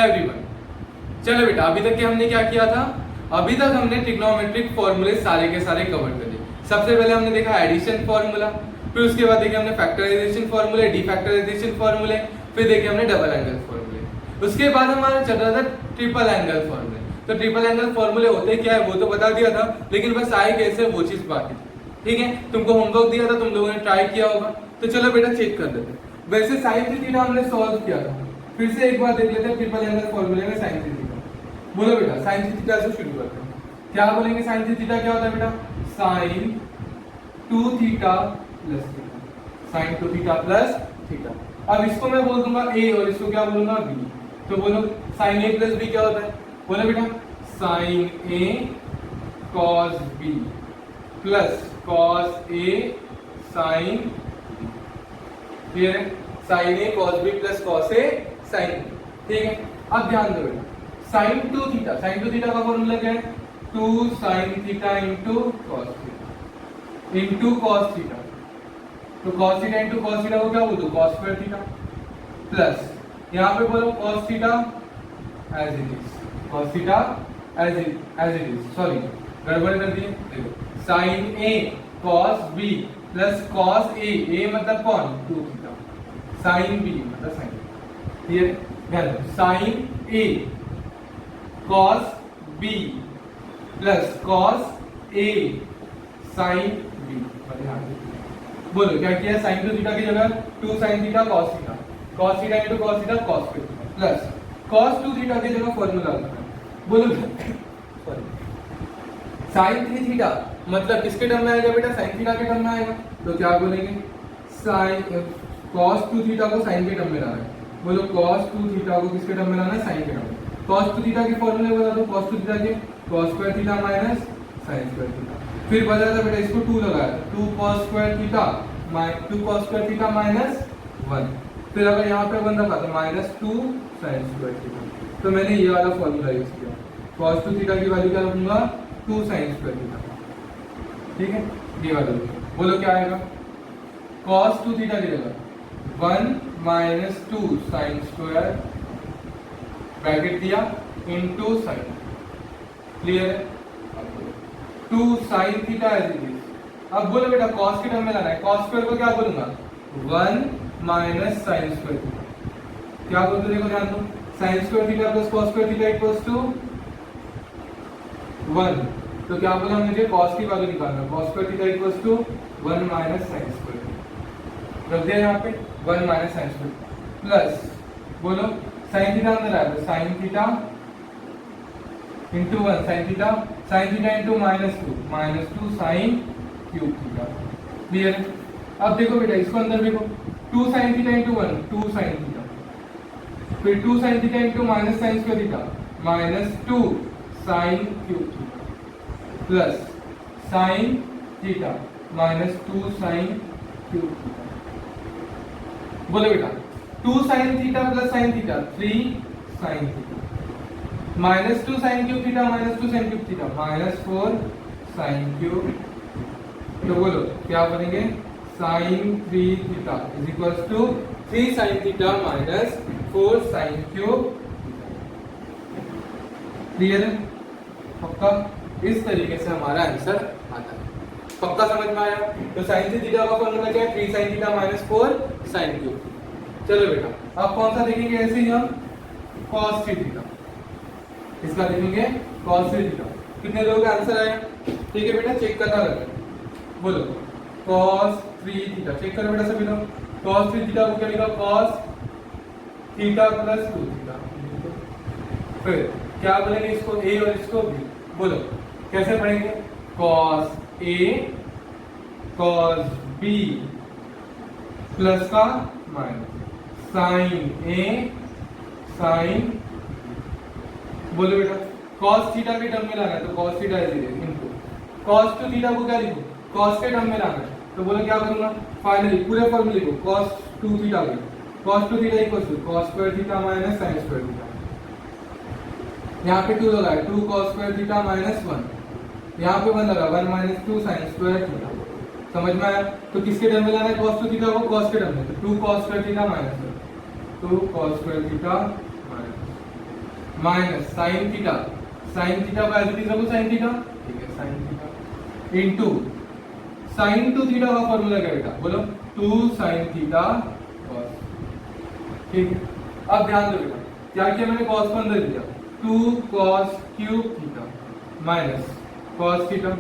Everyone. चलो बेटा, अभी तक के हमने क्या किया था? अभी तक हमने ट्रिग्नोमेट्रिक फॉर्मूले सारे के सारे कवर कर लिए। सबसे पहले हमने देखा एडिशन फॉर्मूला, फिर उसके बाद देखे हमने फैक्टराइजेशन फॉर्मूले, डीफैक्टराइजेशन फॉर्मूले, फिर देखे हमने डबल एंगल फॉर्मूले। उसके बाद हमारा चल रहा था ट्रिपल एंगल फॉर्मूले। तो ट्रिपल एंगल फॉर्मूले होते क्या है वो तो बता दिया था, लेकिन बस आए कैसे वो चीज बाकी थी। ठीक है, तुमको होमवर्क दिया था, तुम लोगों ने ट्राई किया होगा। तो चलो बेटा चेक कर लेते हैं। वैसे साइन थीटा हमने सॉल्व किया था, फिर से एक बार देख लेते हैं ट्रिपल एंगल फॉर्मूले में साइन थीटा। बोलो बेटा, साइन थीटा से शुरू करते हैं। क्या बोलेंगे? साइन थीटा क्या होता है बेटा? Sine 2 theta plus theta, sine 2 theta plus theta. अब इसको मैं बोल दूंगा ए और इसको क्या बोलूंगा बी। तो बोलो साइन ए प्लस बी क्या होता है? बोलो बेटा, sine A cos B plus cos A sine, clear है? Sine A cos B plus cos A sine, ठीक है। अब ध्यान दो बेटा, साइन 2 थीटा, साइन 2 थीटा का फॉर्मूला क्या है? 2 sine theta into cos theta into cos theta. तो cos theta into cos theta को क्या बोल दो? कॉस स्क्वायर थीटा प्लस यहाँ पे बोलो cos theta as it is, cos theta as it is, sorry गड़बड़ कर दिए। देखो sine A cos B plus cos A मतलब कौन? 2 थीटा, साइन बी मतलब साइन, क्लियर? ध्यान दो, sine A cos B plus cos A sine B. बोलो क्या किया? साइन 2 थीटा की जगह 2 sine theta cos theta, cos theta into cos theta cos square theta plus cos 2 theta की जगह फॉर्मूला होता है। बोलो सॉरी, साइन 3 थीटा मतलब किसके टर्म में आएगा बेटा? साइन थीटा के टर्म में आएगा। तो क्या बोलेंगे? साइन कॉस 2 थीटा को साइन के टर्म में लाना है। बोलो कॉस 2 थीटा को किसके टर्म में लाना है? साइन के टर्म में। कॉस 2 थीटा के फॉर्मूले बता दो, कॉस 2 थीटा के cos square theta minus sine square theta. फिर बचा था बेटा, इसको 2 लगाया, 2 cos स्क्वायर थीटा माइनस 1। फिर अगर यहाँ पे 1 रखा तो माइनस 2 साइन स्क्वायर थीटा। तो मैंने ये वाला फॉर्मूला यूज किया। cos 2 थीटा की वैल्यू क्या रखूंगा? 2 साइन स्क्वायर थीटा, ठीक है। ये वाला बोलो क्या आएगा? cos 2 थीटा की जगह 1 माइनस 2 साइन स्क्वायर ब्रैकेट दिया इनटू साइन, क्लियर है? 2 sine theta as it is. अब बोलो बेटा cos के टर्म में लाना है, cos स्क्वायर को क्या बोलूंगा? 1 माइनस साइन स्क्वायर थीटा। क्या बोलते देखो ध्यान दो, sine square theta plus cos square theta equals to 1। तो क्या बोला मुझे? cos की वैल्यू निकालना, cos square theta equals to 1 minus sine square theta. रख दिया यहाँ पे 1 माइनस साइन स्क्वायर प्लस बोलो साइन थीटा अंदर आया तो sine theta into 1 sine theta into minus 2 sine cube theta, clear? अब देखो बेटा इसको अंदर देखो, 2 sine theta into 1 2 sine theta, फिर 2 sine theta into minus sine square theta minus 2 sine cube theta plus sine theta minus 2 sine cube theta. बोलो बेटा 2 sine theta plus sine theta 3 sine theta minus 2 sine cube theta minus 2 sine cube theta minus 4 sine cube. तो बोलो क्या बनेंगे? Sine 3 theta is equals to 3 sine theta minus 4 sine cube, clear है? पक्का? इस तरीके से हमारा आंसर आता है। पक्का समझ में आया? तो साइन थीटा का फॉर्मूला क्या है? 3 sine theta minus 4 sine cube. चलो बेटा अब कौन सा देखेंगे? ऐसे ही हम cos 3 थीटा, इसका देखेंगे cos 3 थीटा। कितने लोगों का आंसर आया? ठीक है बेटा, चेक करना लगता है। बोलो cos 3 थीटा, चेक करो बेटा सभी लोग। cos 3 थीटा को क्या लिखा? cos theta plus 2 theta. फिर क्या बोलेंगे इसको? a और इसको b। बोलो कैसे पढ़ेंगे? cos a cos b plus का माइनस साइन a साइन, बोलो बेटा cos थीटा के टर्म में लाना है तो cos theta is into cos 2 theta को क्या लिखो? cos के टर्म में लाना है तो बोलो क्या करूंगा? फाइनली पूरे फॉर्मूले लिखो cos 2 थीटा के, cos 2 theta equals to cos square theta minus sin square theta. यहाँ पे 2 लगा है 2 cos स्क्वायर थीटा माइनस 1, यहाँ पे 1 लगा 1 माइनस 2 sin स्क्वायर थीटा। समझ में आया? तो किसके टर्म में लाना है? cos 2 थीटा को cos के टर्म में, तो 2 cos square theta minus 1, 2 cos square theta minus, minus sine theta, sine theta का एज इट इज रखो साइन थीटा, ठीक है, sine theta into sine 2 theta का फॉर्मूला क्या बेटा, बोलो 2 साइन थीटा cos, ठीक है। अब ध्यान दो बेटा, क्या किया मैंने, cos को अंदर दिया, 2 cos cube theta minus cos theta,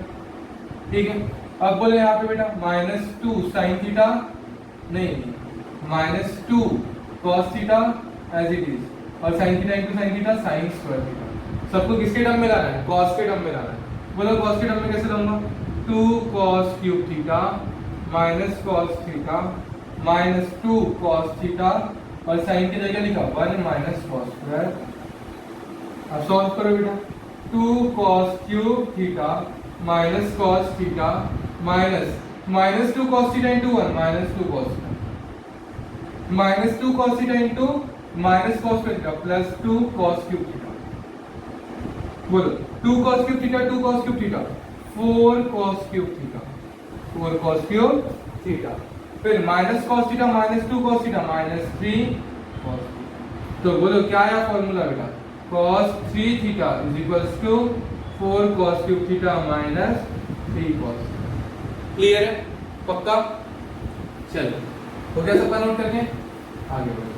ठीक है। अब बोले यहाँ पे बेटा माइनस 2 साइन थीटा, नहीं minus 2 cos theta as it is, और sine theta into sine theta sine square theta. सबको किसके टर्म में लाना है, cos के टर्म में लाना है। बोलो cos के टर्म में कैसे लाऊंगा, 2 cos cube theta minus cos theta minus 2 cos theta, और साइन की जगह लिखा 1 माइनस cos स्क्वायर। अब सॉल्व करो बेटा, 2 cos cube theta minus cos theta minus 2 cos theta into 1 minus 2 cos theta minus 2 cos theta into minus cos theta plus 2 cos cube theta. बोलो 2 cos cube theta 2 cos cube theta 4 cos cube theta 4 cos cube theta, फिर minus cos theta minus 2 cos theta minus 3 cos theta. तो बोलो क्या आया formula बेटा, cos 3 theta is equals to 4 cos cube theta minus 3 cos। Clear है, पक्का? चलो हो गया सबका नोट करके आगे बढ़ो।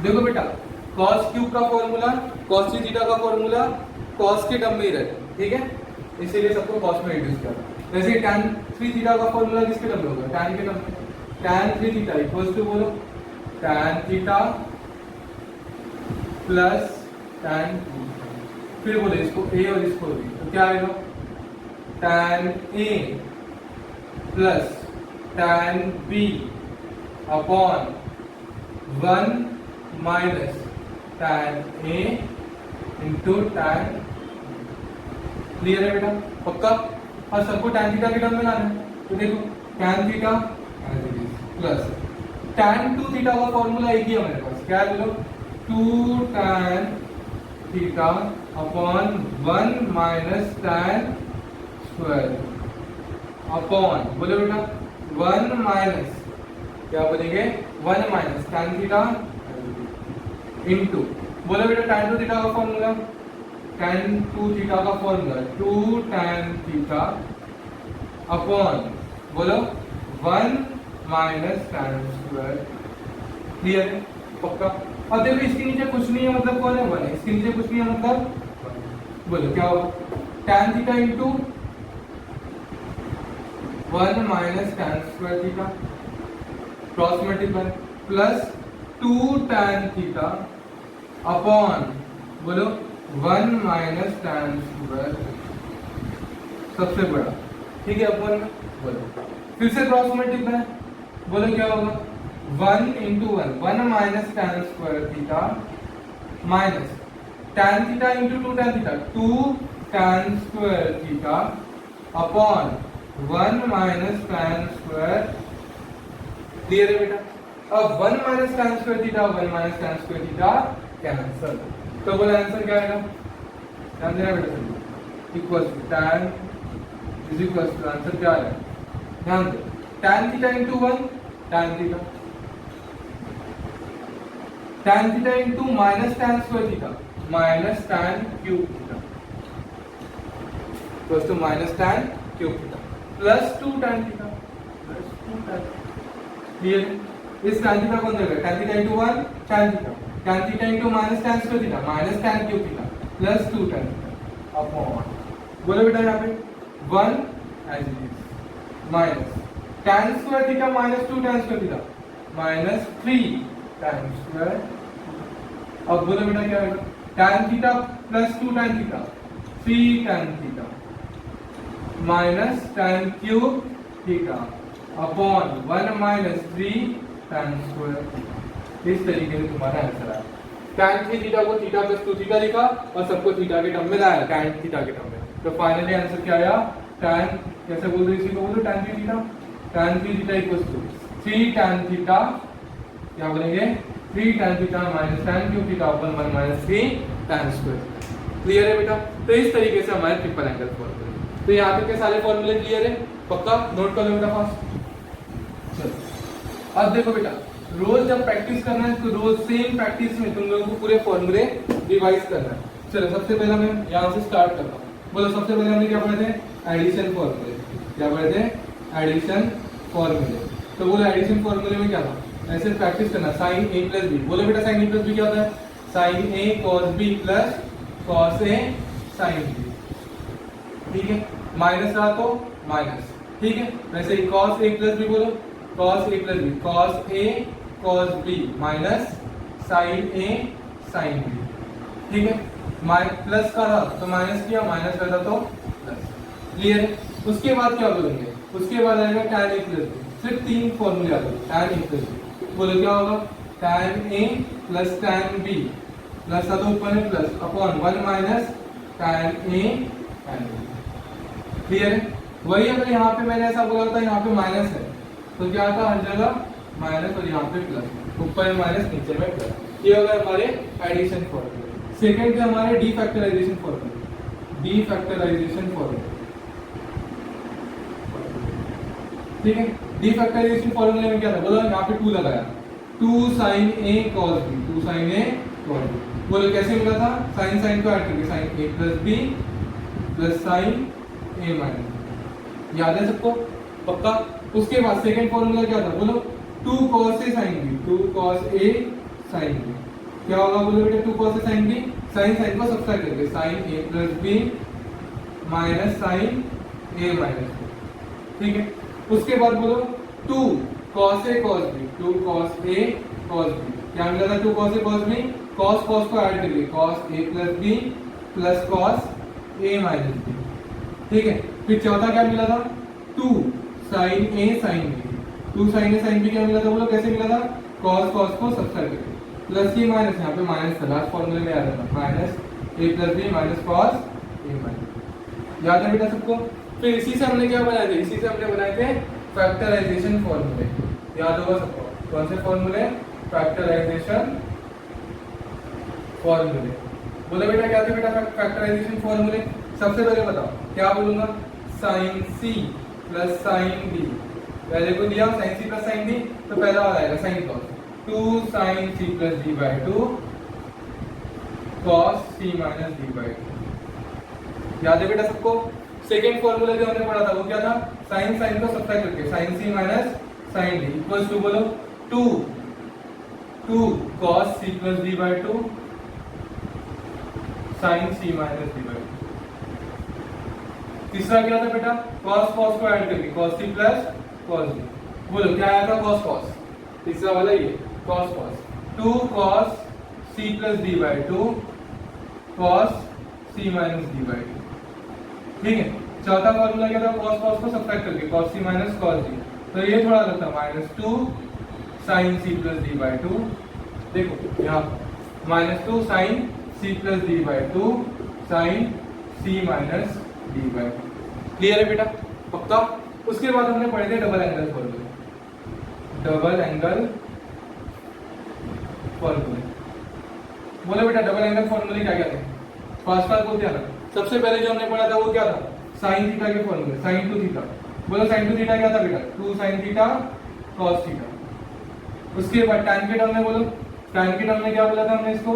देखो बेटा cos क्यूब का फॉर्मूला, cos 3 थीटा का फॉर्मूला cos के टर्म में ही रहता है, ठीक है, इसीलिए सबको cos में रिड्यूस किया। वैसे tan 3 थीटा का फॉर्मूला किसके टर्म में होगा, tan के टर्म में। tan 3 थीटा इक्वल्स टू बोलो tan थीटा प्लस tan 2, फिर बोले इसको a और इसको b, तो क्या आएगा tan a plus tan b upon 1 minus tan a into tan। Clear है बेटा, पक्का? और सबको tan थीटा के टर्म में लाना है, तो देखो tan theta as it is plus tan 2 theta का फॉर्मूला एक ही है मेरे पास, क्या है बोलो 2 tan theta upon 1 minus tan square upon, बोलो बेटा 1 माइनस, क्या बोलेंगे 1 माइनस tan थीटा इनटू, बोलो बेटा tan 2 थीटा का फॉर्मूला, tan 2 थीटा का फॉर्मूला 2 tan थीटा अपॉन, बोलो 1 माइनस tan स्क्वायर। क्लियर है, पक्का? अब देखो इसके नीचे कुछ नहीं है मतलब कौन है 1 है, इसके नीचे कुछ नहीं है मतलब बोलो क्या होगा tan theta into 1 minus tan square theta cross multiply plus 2 tan theta upon, बोलो 1 माइनस tan स्क्वायर सबसे बड़ा, ठीक है, अपॉन में बोलो फिर से क्रॉस मल्टीप्लाई, बोलो क्या होगा 1 into 1 minus tan square theta minus tan theta into 2 tan theta 2 tan square theta upon 1 minus tan square. Clear है बेटा? अब 1 minus tan square theta 1 minus tan square theta cancel, तो बोला आंसर क्या आएगा, ध्यान देना बेटा, equal to tan is equal to, answer क्या आएगा ध्यान दो, tan theta into 1 tan theta, tan theta into minus tan square theta minus tan cube theta equal to minus tan cube theta plus 2 tan theta plus 2 tan। Clear? इस tan theta को अंदर कर, tan theta into 1 tan theta, tan theta into minus tan square theta minus tan cube theta plus 2 tan theta upon, बोलो बेटा यहाँ पे 1 as it is minus tan square theta minus 2 tan square theta minus 3 tan square. अब बोलो बेटा क्या आएगा, tan theta plus 2 tan theta 3 tan theta minus tan cube theta upon 1 minus 3 tan square. इस तरीके से तुम्हारा आंसर आया। tan 3 थीटा को थीटा प्लस 2 थीटा लिखा और सबको थीटा के टर्म में लाया, tan थीटा के टर्म में, तो फाइनली आंसर क्या आया, tan कैसे बोल रहे इसी को बोलो tan 3 theta, tan 3 theta equals to 3 tan theta, क्या बोलेंगे 3 tan theta minus tan cube theta upon 1 minus 3 tan square. Clear है बेटा? तो इस तरीके से हमारे ट्रिपल एंगल फॉर्म करें। तो यहाँ तक के सारे फॉर्मूले क्लियर है, पक्का नोट कर लो बेटा फास्ट। चलो अब देखो बेटा रोज जब प्रैक्टिस करना है तो रोज सेम प्रैक्टिस में तुम लोगों को पूरे फॉर्मूले रिवाइज करना है। चलो सबसे पहले मैं यहाँ से स्टार्ट करता हूँ। बोलो सबसे पहले हमने क्या पढ़े थे? एडिशन फॉर्मूले। क्या पढ़े थे? एडिशन फॉर्मूले। तो बोलो एडिशन फॉर्मूले में क्या था? ऐसे प्रैक्टिस करना, साइन ए प्लस बी। बोलो बेटा साइन ए प्लस बी क्या होता है? Sine A cos B plus cos A sine B. ठीक है, माइनस रहा तो माइनस। ठीक है, वैसे ही कॉस ए प्लस बी, बोलो cos A plus B, cos A cos B minus sign A sine B. ठीक है, प्लस का था तो माइनस किया, माइनस का था तो प्लस। क्लियर? उसके बाद क्या बोलेंगे? उसके बाद आएगा tan a प्लस बी। सिर्फ 3 फॉर्मूले आते हैं tan a प्लस बी। बोलो क्या होगा? tan a plus tan b plus था तो ऊपर में plus upon 1 minus tan a tan b। Clear है? वही अगर यहाँ पे मैंने ऐसा बोला था यहाँ पे माइनस है तो क्या था? हर जगह माइनस और यहाँ पे प्लस, ऊपर में माइनस नीचे में प्लस। ये होगा हमारे एडिशन फॉर्मूले। सेकंड है हमारे डीफैक्टराइजेशन फॉर्मूले। डीफैक्टराइजेशन फॉर्मूले, ठीक है। डीफैक्टराइजेशन फॉर्मूले में क्या था? बोलो यहाँ पे 2 लगाया, 2 sin a cos b, 2 sin a cos b। बोलो कैसे मिला था? साइन साइन को ऐड करके sin a plus b plus sin a minus. याद है सबको? पक्का? उसके बाद सेकंड फॉर्मूला क्या था? बोलो 2 cos a sin b, 2 cos a sin b। क्या होगा? बोलो बेटा 2 cos a sin b, sine sine को सब्ट्रैक्ट करके sin a plus b minus sin a minus b। ठीक है, उसके बाद बोलो 2 cos a cos b, 2 cos a cos b। क्या मिला था? 2 cos a cos b, cos cos को ऐड करके cos a plus b plus cos a minus b। ठीक है, फिर चौथा क्या मिला था? 2 sin a sin b, 2 sin a sin b क्या मिला था? बोलो कैसे मिला था? cos cos को सब्ट्रैक्ट करके प्लस की माइनस, यहाँ पे माइनस था, लास्ट फॉर्मूले में आ रहा था minus a plus b minus cos a minus. याद है बेटा सबको? फिर इसी से हमने क्या बनाए थे? इसी से हमने बनाए थे फैक्टराइजेशन फॉर्मूले। याद होगा सबको? कौन से फॉर्मूले? फैक्टराइजेशन फॉर्मूले। बोलो बेटा क्या थे बेटा फैक्टराइजेशन फॉर्मूले? सबसे पहले बताओ क्या बोलूंगा? Sine C plus sine D. पहले को दिया sine C plus sine D, तो पहला वाला आएगा sine cos 2 sine C plus D by 2 cos C minus D by 2। याद है बेटा सबको? सेकेंड फॉर्मूला जो हमने पढ़ा था वो क्या था? साइन साइन को सब्ट्रैक्ट करके sine C minus sine D equals to बोलो 2 cos c plus D by 2 sine C minus D by 2। तीसरा क्या था बेटा? cos cos को ऐड करके cos c plus cos d। बोलो क्या आया था? cos cos। तीसरा वाला ये cos cos 2 cos c plus D by 2 cos c minus D by 2। ठीक है, चौथा फॉर्मूला क्या था? cos cos को सब्ट्रैक्ट करके cos c minus cos d। तो ये थोड़ा अलग था, -2 sin c plus d by 2। देखो यहाँ -2 sin c plus d by 2 sin c minus d by 2। Clear है बेटा? पक्का? उसके बाद हमने पढ़े थे डबल एंगल फॉर्मूले। डबल एंगल फॉर्मूले, बोलो बेटा डबल एंगल फॉर्मूले क्या क्या थे? फास्ट फास्ट बोलते हैं ना। सबसे पहले जो हमने पढ़ा था वो क्या था? साइन थीटा के फॉर्मूले, साइन टू थीटा। बोलो साइन टू थीटा क्या था बेटा? 2 साइन थीटा कॉस थीटा। उसके बाद tan के टर्म में बोलो, tan के टर्म में क्या बोला था हमने इसको?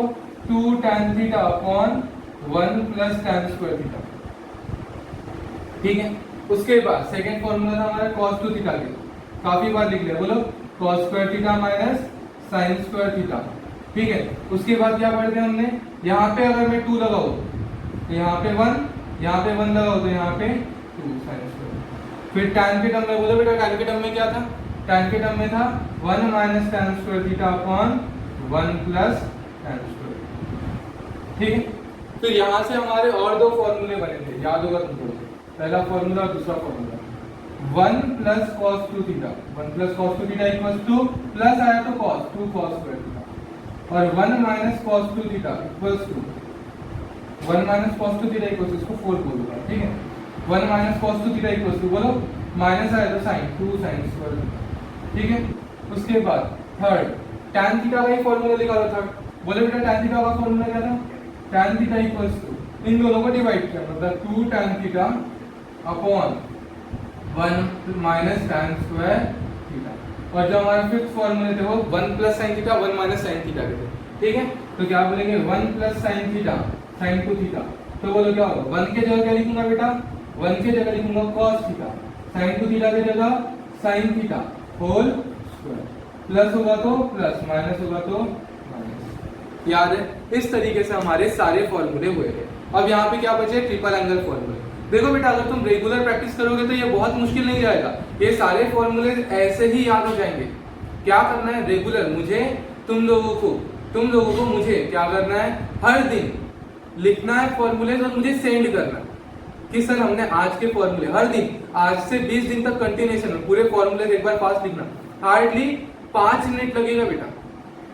2 tan theta upon 1 plus tan square theta. ठीक है, उसके बाद सेकंड फॉर्मूला था हमारा cos 2 थीटा के, काफी बार लिख लिया। बोलो cos square theta minus sin square theta. ठीक है, उसके बाद क्या पढ़ते हैं हमने? यहाँ पे अगर मैं 2 लगाऊं तो यहाँ पे 1, यहाँ पे 1 लगाओ तो यहाँ पे 2 sin स्क्वायर। फिर tan के टर्म में बोलो बेटा, tan के टर्म में क्या था? tan के टर्म में था 1 minus tan square theta upon 1 plus tan square. ठीक है, फिर यहाँ से हमारे और 2 फॉर्मूले बने थे, याद होगा तुमको? पहला फॉर्मूला और दूसरा formula 1 plus cos 2 theta, 1 plus cos 2 theta equals to plus आया तो cos 2 cos स्क्वायर थीटा, और 1 minus cos 2 theta equals to 1 minus cos 2 theta equals, इसको 4 बोलूंगा। ठीक है, 1 minus cos 2 theta equals to बोलो माइनस आया तो sin 2 sin स्क्वायर थीटा। ठीक है, उसके बाद थर्ड tan थीटा का ही फॉर्मूला लिखा था थर्ड। बोले बेटा tan थीटा का फॉर्मूला क्या था? tan थीटा इक्वल्स टू इन दोनों को डिवाइड किया, मतलब 2 tan theta upon 1 minus tan square theta. और जो हमारे फिफ्थ फॉर्मूले थे वो 1 plus sine theta 1 minus sine theta के थे। ठीक है, तो क्या बोलेंगे 1 plus sine theta sine two theta, तो बोलो क्या होगा 1 के जगह क्या लिखूंगा बेटा, 1 के जगह लिखूंगा cos theta, sine two theta के जगह sine theta whole square, plus होगा तो प्लस, माइनस होगा तो माइनस। याद है, इस तरीके से हमारे सारे फॉर्मूले हुए हैं। अब यहाँ पे क्या बचे, ट्रिपल एंगल फॉर्मूले। देखो बेटा, अगर तुम रेगुलर प्रैक्टिस करोगे तो ये बहुत मुश्किल नहीं जाएगा, ये सारे फॉर्मूले ऐसे ही याद हो जाएंगे। क्या करना है, रेगुलर मुझे तुम लोगों को मुझे क्या करना है, हर दिन लिखना है फॉर्मूले और मुझे सेंड करना है कि सर हमने आज के फॉर्मूले, हर दिन आज से 20 दिन तक कंटिन्यूएशन में पूरे फॉर्मूले एक बार फास्ट लिखना। हार्डली 5 मिनट लगेगा बेटा,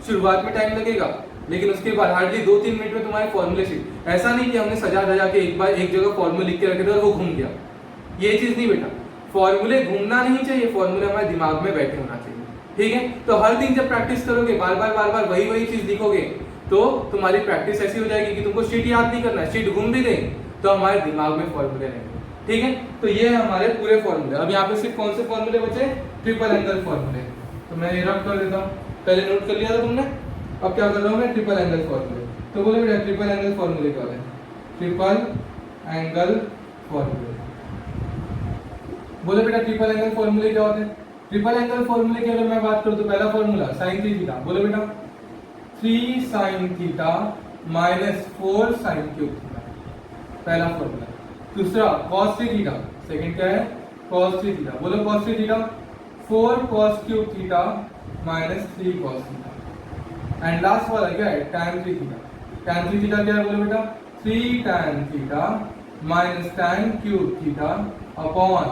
शुरुआत में टाइम लगेगा, लेकिन उसके बाद हार्डली 2-3 मिनट में तुम्हारे फॉर्मूले शीट। ऐसा नहीं कि हमने सजा धजा के एक बार एक जगह फॉर्मूले लिख के रखे थे और वो घूम गया, ये चीज नहीं बेटा। फॉर्मूले घूमना नहीं चाहिए, फॉर्मूले हमारे दिमाग में बैठे होना चाहिए। ठीक है, तो हर दिन जब प्रैक्टिस करोगे, बार बार वही चीज लिखोगे, तो तुम्हारी प्रैक्टिस ऐसी हो जाएगी कि तुमको शीट याद नहीं करना है, शीट घूम भी गई तो हमारे दिमाग में फॉर्मूले रहेंगे। ठीक है, तो ये है हमारे पूरे फॉर्मूले। अब यहाँ पे सिर्फ कौन से फॉर्मूले बचे, ट्रिपल एंगल फॉर्मूले। तो मैं ये रब कर देता हूँ, पहले नोट कर लिया था तुमने, अब क्या कर रहा हूँ मैं, ट्रिपल एंगल फॉर्मूले। तो बोलो बेटा ट्रिपल एंगल फॉर्मूले क्या है, ट्रिपल एंगल फॉर्मूले। बोलो बेटा ट्रिपल एंगल फॉर्मूले क्या होते हैं। ट्रिपल एंगल फॉर्मूले की अगर मैं बात करूँ तो पहला फॉर्मूला साइन थीटा, बोलो बेटा 3 sine theta minus 4 sine cube theta, पहला फॉर्मूला। दूसरा cos थीटा, सेकंड क्या है cos थीटा, बोलो cos theta 4 cos cube theta minus 3 cos theta. And last वाला क्या है tan थीटा, tan थीटा क्या है बोलो बेटा 3 tan theta minus tan cube theta upon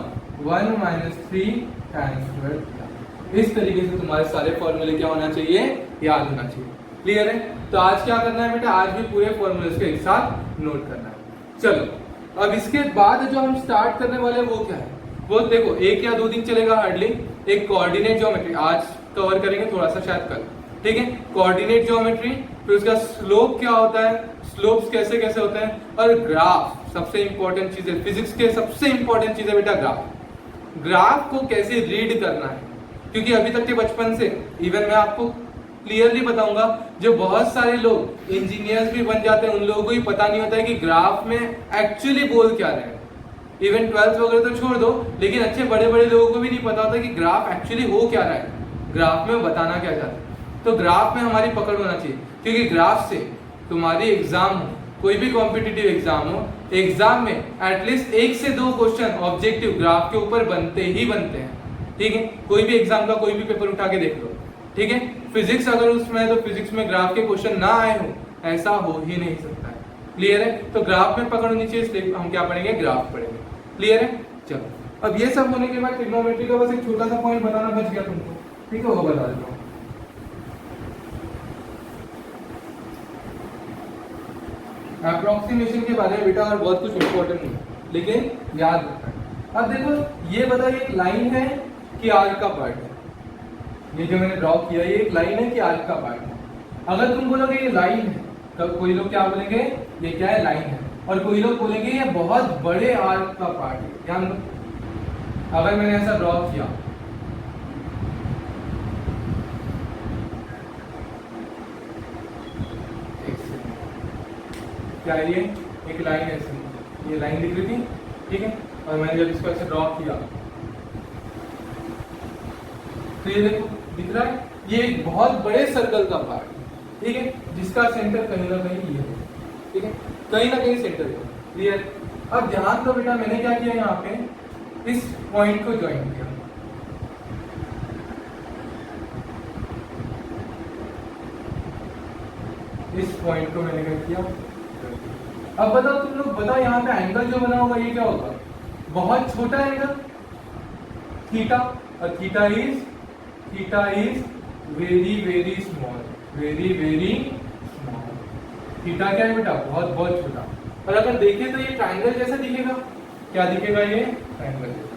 1 minus 3 tan square theta. इस तरीके से तुम्हारे सारे फॉर्मूले क्या होना चाहिए, याद होना चाहिए। क्लियर है, तो आज क्या करना है बेटा, आज भी पूरे फॉर्मूले के एक साथ नोट करना है। चलो अब इसके बाद जो हम स्टार्ट करने वाले हैं वो क्या है, वो देखो 1 या 2 दिन चलेगा हार्डली। एक कोऑर्डिनेट ज्योमेट्री आज कवर करेंगे, थोड़ा सा शायद कल। ठीक है, कोऑर्डिनेट ज्योमेट्री, फिर उसका स्लोप क्या होता है, स्लोप्स कैसे कैसे होते हैं, और ग्राफ सबसे इंपॉर्टेंट चीज है, फिजिक्स के सबसे इंपॉर्टेंट चीज है बेटा ग्राफ। ग्राफ को कैसे रीड करना है, क्योंकि अभी तक के बचपन से इवन मैं आपको क्लियरली बताऊंगा, जो बहुत सारे लोग इंजीनियर्स भी बन जाते हैं उन लोगों को ही पता नहीं होता है कि ग्राफ में एक्चुअली बोल क्या रहे हैं। इवन 12th वगैरह तो छोड़ दो, लेकिन अच्छे बड़े बड़े लोगों को भी नहीं पता होता कि ग्राफ एक्चुअली हो क्या रहा है, ग्राफ में बताना क्या चाहते हैं। तो ग्राफ में हमारी पकड़ होना चाहिए, क्योंकि ग्राफ से तुम्हारी एग्जाम हो, कोई भी कॉम्पिटिटिव एग्जाम हो, एग्जाम में एटलीस्ट 1 से 2 क्वेश्चन ऑब्जेक्टिव ग्राफ के ऊपर बनते ही बनते हैं। ठीक है, कोई भी एग्जाम का कोई भी पेपर उठा के देख लो। ठीक है, फिजिक्स अगर उसमें है तो फिजिक्स में ग्राफ के क्वेश्चन ना आए हो, ऐसा हो ही नहीं सकता है। क्लियर है, तो ग्राफ में पकड़ होनी चाहिए, इसलिए हम क्या पढ़ेंगे, ग्राफ पढ़ेंगे। क्लियर है, चलो अब ये सब होने के बाद ट्रिग्नोमेट्री का बस एक छोटा सा पॉइंट बताना बच गया तुमको। ठीक है, वो बता देता हूँ। अप्रोक्सीमेशन के बारे में बेटा और बहुत कुछ इंपॉर्टेंट नहीं, लेकिन याद रखना है। अब देखो ये बताइए, एक लाइन है कि आर्क का पार्ट है, ये जो मैंने ड्रॉ किया ये एक लाइन है कि आर्क का पार्ट है। अगर तुम बोलोगे ये लाइन है, तो कोई लोग क्या बोलेंगे, ये क्या है, लाइन है, और कोई लोग बोलेंगे ये बहुत बड़े आर्क का पार्ट है। ध्यान दो, अगर मैंने ऐसा ड्रॉ किया, क्या है ये, एक लाइन है, ये लाइन दिख रही थी। ठीक है, और मैंने जब इसको ऐसे ड्रॉ किया तो ये देखो दिख रहा है, ये एक बहुत बड़े सर्कल का पार्ट है। ठीक है, जिसका सेंटर कहीं ना कहीं ये है। ठीक है, कहीं ना कहीं सेंटर है। क्लियर, अब ध्यान दो बेटा, मैंने क्या किया, यहाँ पे इस पॉइंट को ज्वाइन किया। इस पॉइंट को मैंने क्या किया। अब बताओ तुम लोग, बताओ यहाँ पे एंगल जो बना होगा ये क्या होगा, बहुत छोटा एंगल थीटा, और theta is very very small, very very small. Theta क्या है बेटा, बहुत बहुत छोटा। और अगर देखें तो ये ट्रायंगल जैसा दिखेगा, क्या दिखेगा, ये ट्रायंगल जैसा।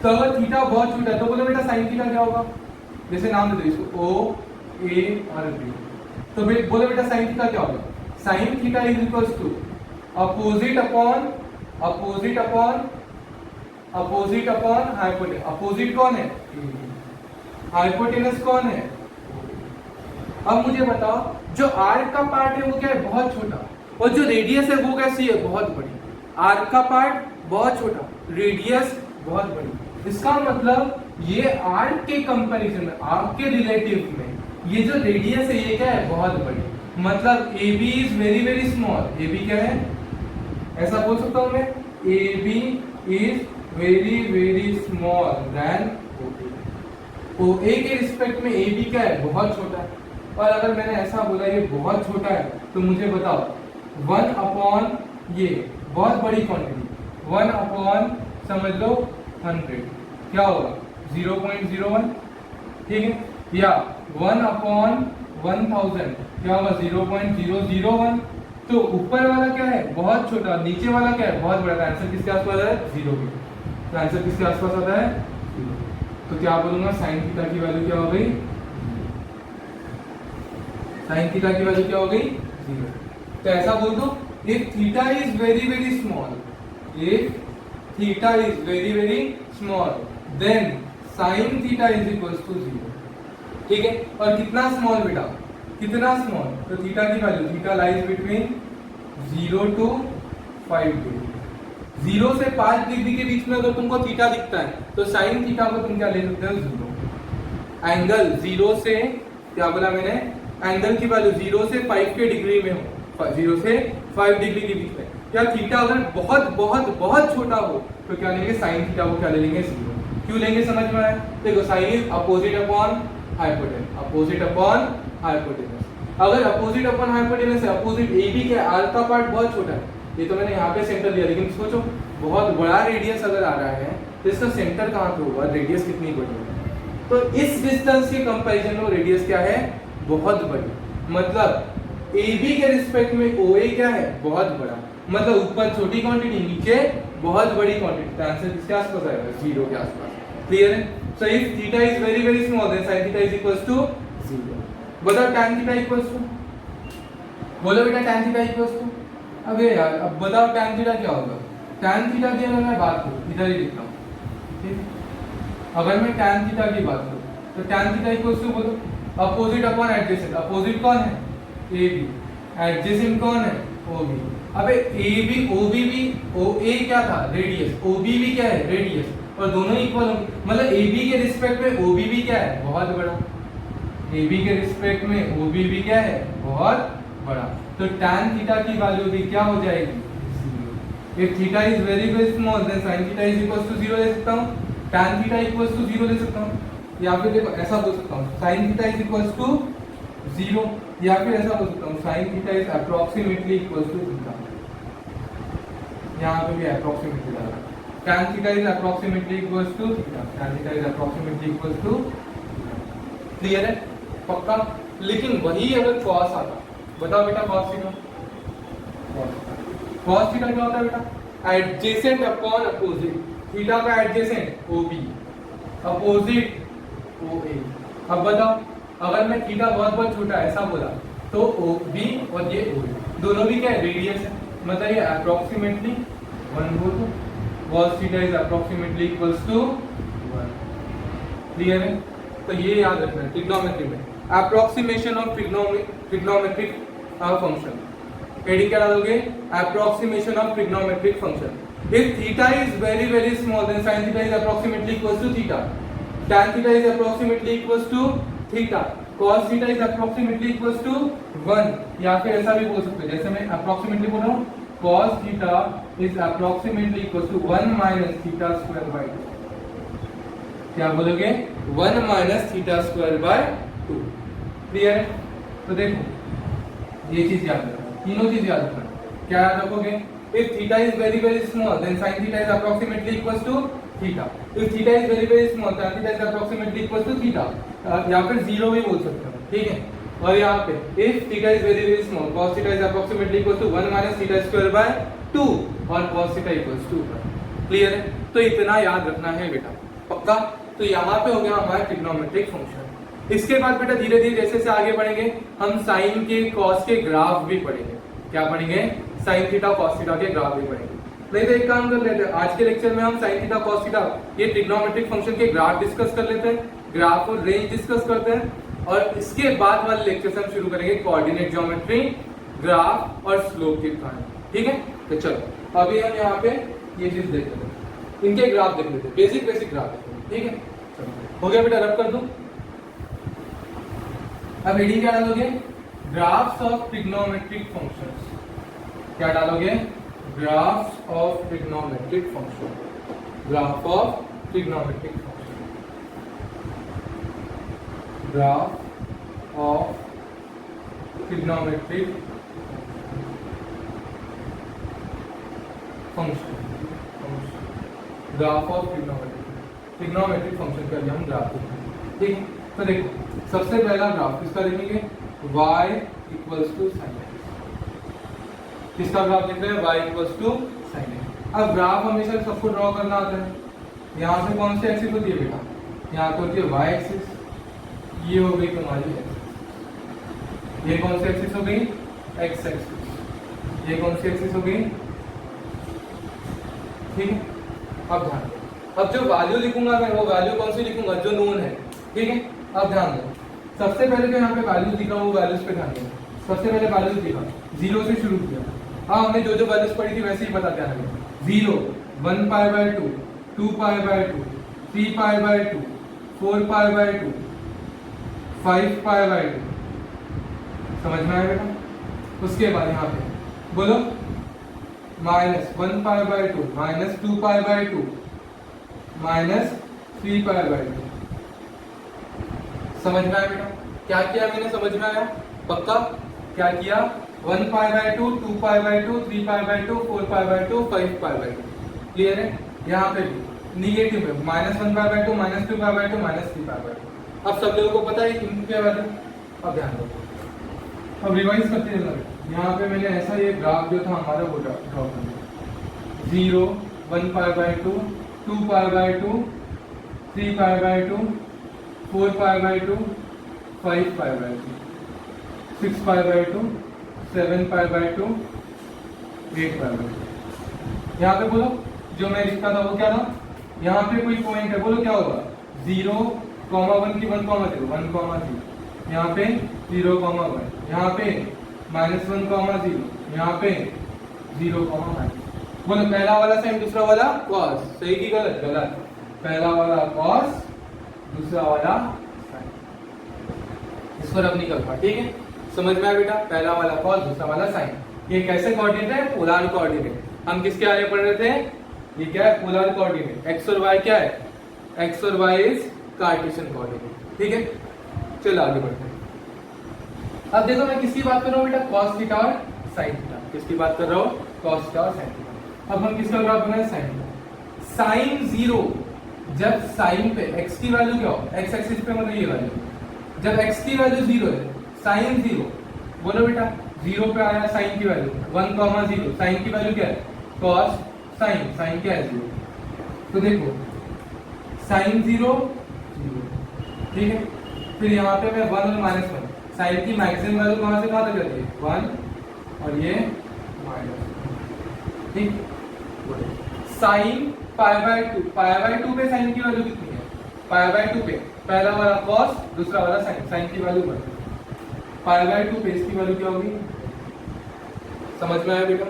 तो अगर थीटा बहुत छोटा है तो बोलो बेटा साइन थीटा क्या होगा, जैसे नाम दे दो इसको O A और B, तो बोलो बेटा साइन थीटा क्या होगा, sine theta is equals to opposite upon opposite upon hypotenuse. Opposite कौन है, हाइपोटेनस कौन है? अब मुझे बताओ, जो आर्क का पार्ट है वो क्या है? बहुत छोटा, और जो रेडियस है वो कैसी है? बहुत बड़ी। आर्क का पार्ट बहुत छोटा, रेडियस बहुत बड़ी। इसका मतलब ये आर्क के कंपैरिजन में, आर्क के रिलेटिव में ये जो रेडियस है ये क्या है? बहुत बड़ी। मतलब A B is very very small. A B क्या है? ऐसा बोल सकता हूं मैं, A B is very very small then O A के रिस्पेक्ट में ए बी क्या है? बहुत छोटा है। और अगर मैंने ऐसा बोला ये बहुत छोटा है, तो मुझे बताओ 1 अपॉन ये बहुत बड़ी क्वांटिटी, 1 अपॉन समझ लो 100 क्या होगा? 0.01, ठीक है? या 1 अपॉन 1000 क्या होगा? 0.001। तो ऊपर वाला क्या है? बहुत छोटा, नीचे वाला क्या है? बहुत बड़ा। आंसर किसके आसपास है? 0 के। तो आंसर किसके आसपास आता है? 0। तो क्या बोलूंगा? साइन थीटा की वैल्यू क्या हो गई? साइन थीटा की वैल्यू क्या हो गई? 0। तो ऐसा बोल दो, if theta is very very small, if theta is very very small then sine theta is equal to 0। ठीक है? और कितना स्मॉल बेटा? कितना स्मॉल? तो थीटा की value, theta lies between 0 to 5 degree. 0 से 5 डिग्री के बीच में अगर तुमको थीटा दिखता है तो साइन थीटा को तुम क्या ले सकते हो? 0। एंगल 0 से, क्या बोला मैंने? एंगल की वैल्यू 0 से 5 के डिग्री में हो, 0 से 5 डिग्री के बीच में, या थीटा अगर बहुत बहुत बहुत छोटा हो तो क्या लेंगे? साइन थीटा को क्या ले लेंगे? 0। क्यों लेंगे? समझ में आया? देखो, sine is opposite upon hypotenuse, opposite upon hypotenuse. अगर अपोजिट अपॉन हाइपोटेनस है, अपोजिट ए बी के आर्क का पार्ट बहुत छोटा है, ये तो मैंने यहाँ पे सेंटर लिया, लेकिन सोचो बहुत बड़ा रेडियस अगर आ रहा है तो इसका सेंटर कहाँ पे होगा? रेडियस कितनी बड़ी है? तो इस डिस्टेंस के कंपैरिजन में रेडियस क्या है? बहुत बड़ी। मतलब ए बी के रिस्पेक्ट में ओ ए क्या है? बहुत बड़ा। मतलब ऊपर छोटी क्वांटिटी, नीचे बहुत बड़ी क्वांटिटी। तो आंसर किसके आसपास आएगा? 0 के आसपास। क्लियर है? So if theta is very very small then sin theta is equals to 0। बताओ tan थीटा इक्वल्स टू, बोलो बेटा tan थीटा इक्वल्स टू। अबे यार, अब बताओ tan थीटा क्या होगा? tan थीटा की अगर मैं बात करूं, इधर ही लिखता हूं, ठीक है? अगर मैं tan थीटा की बात करूं तो tan थीटा इक्वल्स टू, बोलो, अपोजिट अपॉन एडजेसेंट। अपोजिट कौन है? A B. एडजेसेंट कौन है? O B. अबे ए बी ओ बी भी, ओ ए क्या था? रेडियस। ओ बी भी क्या है? रेडियस। और दोनों इक्वल होंगे, मतलब ए बी के रिस्पेक्ट में ओ बी भी क्या है? बहुत बड़ा। ए बी के रिस्पेक्ट में ओ बी भी क्या है? बहुत बड़ा। तो tan थीटा की वैल्यू भी क्या हो जाएगी? 0। If theta is very very small then sin theta is equals to 0 ले सकता हूं, tan थीटा इक्वल्स टू 0 ले सकता हूं, या फिर देखो ऐसा बोल सकता हूं sin theta is equals to 0, या फिर ऐसा बोल सकता हूं sin theta is approximately equals to theta. यहां पे भी अप्रोक्सीमेटली डाला, tan theta is approximately equals to theta, tan theta is approximately equals to. Clear है? पक्का? लेकिन वही अगर cos आता, बताओ बेटा cos थीटा, cos थीटा क्या होता है बेटा? Adjacent upon opposite. थीटा का एडजेसेंट OB, अपोजिट OA। अब बताओ, अगर मैं थीटा बहुत बहुत छोटा है ऐसा बोला तो OB और ये OA दोनों भी क्या है? रेडियस है। मतलब ये अप्रोक्सीमेटली 1 बोल दो, cos theta is approximately equals to 1। Clear है? तो ये याद रखना है ट्रिग्नोमेट्री में, approximation of trigonometric function. Heading क्या डालोगे? Approximation of trigonometric function. If theta is very very small then sin theta is approximately equals to theta, tan theta is approximately equals to theta, cos theta is approximately equals to 1। या फिर ऐसा भी बोल सकते हो, जैसे मैं approximately बोल रहा हूं, cos theta is approximately equals to 1 minus theta square by 2। क्या बोलोगे? 1 minus theta square by 2। Clear है? तो देखो ये चीज याद रखना, तीनों चीज याद रखना। क्या याद रखोगे? If theta is very very small then sin theta is approximately equals to theta. If theta is very very small tan theta is approximately equals to theta, या फिर 0 भी बोल सकते हो, ठीक है? और यहाँ पे if theta is very very small cos theta is approximately equals to 1 minus theta square by 2 और cos theta equals to 1। Clear है? तो इतना याद रखना है बेटा, पक्का? तो यहाँ पे हो गया हमारा ट्रिग्नोमेट्रिक फंक्शन। इसके बाद बेटा धीरे धीरे जैसे से आगे बढ़ेंगे हम साइन के कॉस के ग्राफ भी पढ़ेंगे। क्या पढ़ेंगे? साइन थीटा कॉस थीटा के ग्राफ भी पढ़ेंगे। नहीं तो एक काम कर लेते हैं, आज के लेक्चर में हम साइन थीटा कॉस थीटा ये ट्रिग्नोमेट्रिक फंक्शन के ग्राफ डिस्कस कर लेते हैं। ग्राफ और रेंज डिस्कस करते हैं और इसके बाद वाले लेक्चर से हम शुरू करेंगे कोऑर्डिनेट ज्योमेट्री, ग्राफ और स्लोप की कहानी। ठीक है, तो चलो अभी हम यहाँ पे ये चीज देख लेते हैं, इनके ग्राफ देख लेते हैं, बेसिक ग्राफ देख लेते हैं। ठीक है, चलो हो गया बेटा, रब कर दूं। अब हेडिंग क्या डालोगे? Graphs of trigonometric functions. क्या डालोगे? Graphs of trigonometric function, graph of trigonometric function, graph of trigonometric function, graph of trigonometric function का हम ग्राफ लिखेंगे। ठीक है, तो देखो सबसे पहला ग्राफ किसका लिखेंगे? y equals to sine x. किसका ग्राफ लिख रहे हैं? y equals to sine x. अब ग्राफ हमेशा सबको ड्रॉ करना आता है। यहाँ से कौन सी एक्सिस होती है बेटा? यहाँ पे होती है y एक्सिस, ये हो गई तुम्हारी एक्सिस। ये कौन सी एक्सिस हो गई? x axis. ये कौन सी एक्सिस हो गई? ठीक है, अब ध्यान दो, अब जो वैल्यू लिखूंगा मैं वो वैल्यू कौन सी लिखूंगा? जो नोन है। ठीक है, अब ध्यान दो, सबसे पहले जो यहाँ पे वैल्यूज दिखा वो वैल्यूज पे ध्यान दो। सबसे पहले वैल्यूज दिखा, 0 से शुरू किया। हाँ, हमने जो वैल्यूज पढ़ी थी वैसे ही बता क्या है। 0, 1 पाई by 2, 2 pi by 2, 3 pi by 2, 4 pi by 2, 5 pi by 2। समझ में आया बेटा? उसके बाद यहाँ पे बोलो -1 पाई by 2, -2 pi by 2, -3 pi by 2। समझ में आया बेटा? क्या किया मैंने? समझ में आया? पक्का? क्या किया? 1 पाई by 2, 2 pi by 2, 3 pi by 2, 4 pi by 2, 5 pi by 2। Clear है? यहाँ पे भी निगेटिव है, -1 पाई by 2, -2 pi by 2, -3 pi by 2। अब सब लोगों को पता है इनके बारे में। अब ध्यान दो, अब रिवाइज करते हैं। यहाँ पे मैंने ऐसा ये ग्राफ जो था हमारा वो ड्रॉ कर दिया। 0, 1 पाई by 2, 2 pi by 2, 3 pi by 2, 4 pi by 2, 5 pi by 2, 6 pi by 2, 7 pi by 2, 8 pi by 2। यहाँ पे बोलो जो मैं लिखता था वो क्या था? यहाँ पे कोई पॉइंट है, बोलो क्या होगा? 0, 1 की 1, 0, 1, 0। यहाँ पे 0, 1। यहाँ पे -1, 0। यहाँ पे 0, -। बोलो पहला वाला साइन, दूसरा वाला कॉस। सही की गलत? गलत। पहला वाला कॉस, दूसरा वाला साइन। इसको रब नहीं कर पा। ठीक है, समझ में आया बेटा? पहला वाला कॉस, दूसरा वाला साइन। ये कैसे कोऑर्डिनेट है? Polar coordinate. हम किसके आगे पढ़ रहे थे? ये क्या है? Polar coordinate. एक्स और वाई क्या है? एक्स और वाई इज कार्टेशियन कोऑर्डिनेट। ठीक है, चलो आगे बढ़ते हैं। अब देखो मैं किसकी बात कर रहा हूँ बेटा? कॉस थीटा और साइन थीटा। किसकी बात कर रहा हूँ? कॉस थीटा और साइन थीटा। अब हम किसका ग्राफ बनाए? Sign theta. साइन 0, जब साइन पे x की वैल्यू क्या हो? x एक्सिस पे मतलब ये वैल्यू, जब x की वैल्यू 0 है, साइन 0, बोलो बेटा 0 पे आया साइन की वैल्यू 1, 0। साइन की वैल्यू क्या है? cos साइन, साइन क्या है? 0। तो देखो साइन 0, 0। ठीक है, फिर यहाँ पे मैं 1 और -1, साइन की मैक्सिमम वैल्यू कहाँ से कहाँ तक जाती है? 1 और ये -1। ठीक, sign pi by 2, pi by 2 पे साइन की वैल्यू कितनी है? पाई बाय 2 पे पहला वाला कॉस, दूसरा वाला साइन। साइन की वैल्यू बढ़, पाई बाय 2 पे इसकी वैल्यू क्या होगी? समझ में आया बेटा?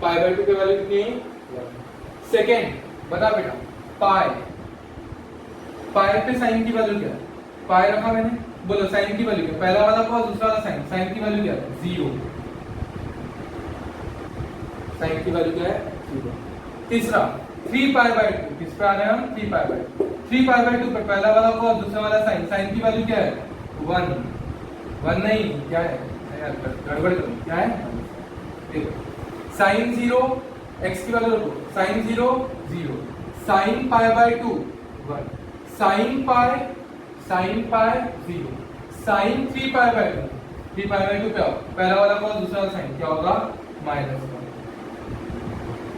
पाई बाय 2 की वैल्यू कितनी है? सेकेंड बता बेटा। पाई, पाई पे साइन की वैल्यू क्या है? पाई रखा मैंने, बोलो साइन की वैल्यू क्या? पहला वाला कॉस, दूसरा वाला साइन। साइन की वैल्यू क्या है? 0। साइन की वैल्यू क्या है? 0। तीसरा 3 पाई बाय 2, किस पे आ रहे हैं हम? 3 पाई बाय 2। 3 पाई बाय 2 पे पहला वाला कॉस, दूसरा वाला साइन। साइन की वैल्यू क्या है? 1। 1 नहीं, क्या है यार? गड़बड़ करो, क्या है? देखो साइन 0, x की वैल्यू रखो, sine 0, 0। Sine pi by 2, 1। Sine pi, 0। Sine 3 pi by 2, 3 pi by 2 पे आओ, पहला वाला कॉस, दूसरा वाला साइन। क्या होगा? -1।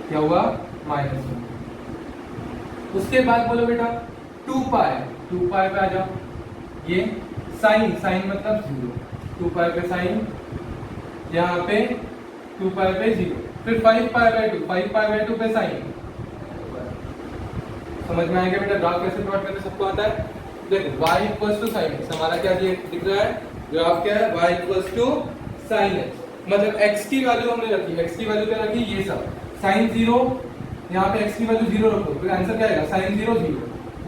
क्या हुआ? -1। उसके बाद बोलो बेटा 2 पाई, 2 पाई पे आ जाओ। ये साइन, साइन मतलब 0, 2 पाई पे साइन, यहाँ पे 2 पाई पे 0। फिर 5 पाई बाय 2, 5 पाई बाय 2 पे साइन। समझ में आएगा बेटा? ग्राफ कैसे प्लॉट करते सबको आता है? देखो y equals to sine x, हमारा क्या दिख रहा है, ग्राफ क्या है, y equals to sine x, मतलब x की वैल्यू हमने रखी, x की वैल्यू क्या रखी, ये सब साइन 0, यहाँ पे x की वैल्यू 0 रखो, फिर आंसर क्या आएगा, साइन 0 0,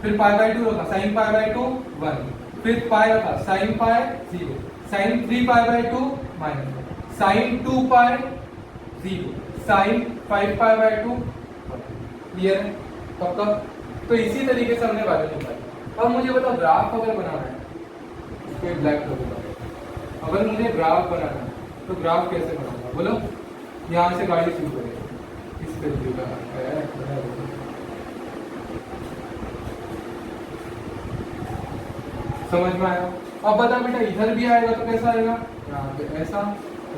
फिर पाई बाय 2 रखा, साइन पाई बाय 2 1, फिर पाई रखा, sine pi 0, sine 3 pi by 2 minus, sine 2 pi 0, sine 5 pi by 2, clear है पक्का। तो इसी तरीके से हमने वैल्यू निकाली। अब मुझे बताओ ग्राफ अगर बनाना है, इसको ब्लैक करूंगा, अगर मुझे ग्राफ बनाना है तो ग्राफ कैसे बनाऊंगा बोलो, यहाँ से गाड़ी शुरू करेंगे, इस तरीके का है, समझ में आया। अब बता बेटा इधर भी आएगा तो कैसा आएगा, यहाँ पे ऐसा,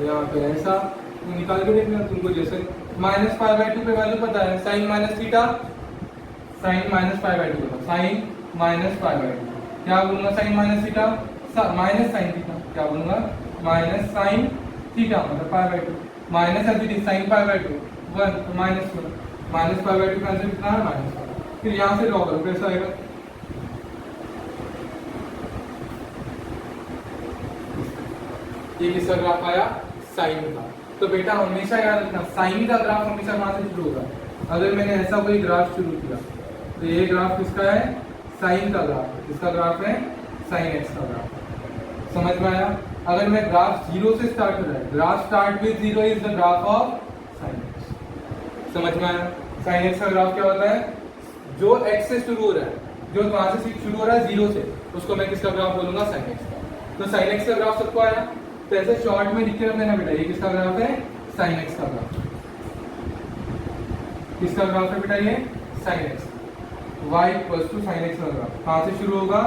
यहाँ पे ऐसा, तो निकाल के देखना तुमको, जैसे माइनस पाई बाय 2 पे वैल्यू पता है, sine minus theta, sine minus pi by 2, sine minus pi by 2, क्या बोलूंगा, sine minus theta minus sine theta, क्या बोलूंगा, माइनस साइन थीटा मतलब पाई बाय 2, माइनस है साइन पाई बाय 2 1, तो माइनस 1, माइनस पाई बाय 2 का आंसर कितना है, माइनस। फिर यहाँ से ड्रॉ करो, कैसा आएगा, ये किसका ग्राफ आया, साइन का। तो बेटा हमेशा याद रखना, साइन का ग्राफ हमेशा कहाँ से शुरू होगा, अगर मैंने ऐसा कोई ग्राफ शुरू किया तो ये ग्राफ किसका है, साइन का ग्राफ है, किसका ग्राफ है, साइन एक्स का ग्राफ, समझ में आया। अगर मैं ग्राफ 0 से स्टार्ट हो रहा है, graph start with 0 is the graph of sine x, समझ में आया। साइन एक्स का ग्राफ क्या होता है, जो एक्स से शुरू हो रहा है, जो वहां से शुरू हो रहा है 0 से, उसको मैं किसका ग्राफ बोलूंगा, साइन एक्स का। तो साइन एक्स का ग्राफ सबको आया, तो ऐसे शॉर्ट में लिख के रख देना बेटा, ये किसका ग्राफ है, साइन एक्स का ग्राफ, किसका ग्राफ है बेटा, ये sine x, y equals to sine x का ग्राफ, कहां से शुरू होगा,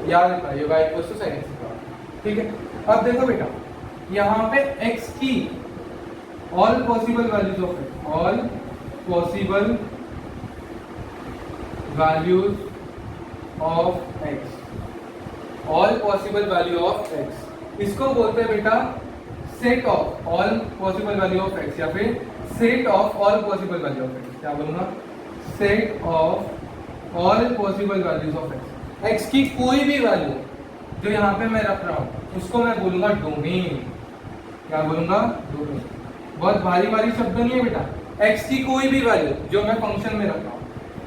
याद रखना ये y equals to sine x का ग्राफ, ठीक है। अब देखो बेटा यहाँ पे x की all possible values of x, all possible values of x, all possible value of x, इसको बोलते हैं बेटा set of all possible value of x, या फिर set of all possible value of x, क्या बोलूंगा, set of all possible values of x, x की कोई भी वैल्यू जो यहाँ पे मैं रख रहा हूँ उसको मैं बोलूंगा डोमेन, क्या बोलूंगा, डोमेन। बहुत भारी भारी शब्द नहीं है बेटा, x की कोई भी वैल्यू जो मैं फंक्शन में रख रहा हूँ,